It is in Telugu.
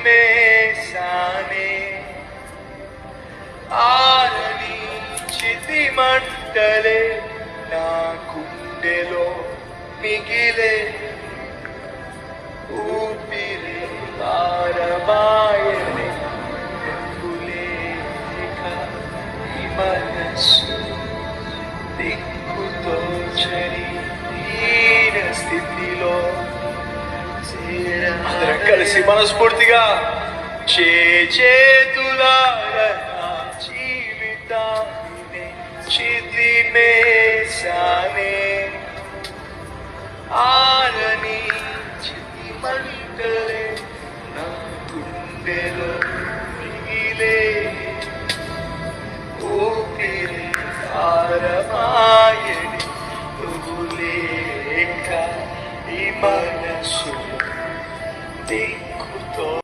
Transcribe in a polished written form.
మేసానే ఆరని చితి మంటలే నా గుండెలో మిగిలే ఊపిరి భారమాయనే లేక ఈ మనసు దిక్కుతో చరీర స్థితిలో అందరం కలిసి మనస్ఫూర్తిగా చేతులారా జీవితాన్ని చిదిమేసానే ఆరని చితి మంటలే నా గుండెలో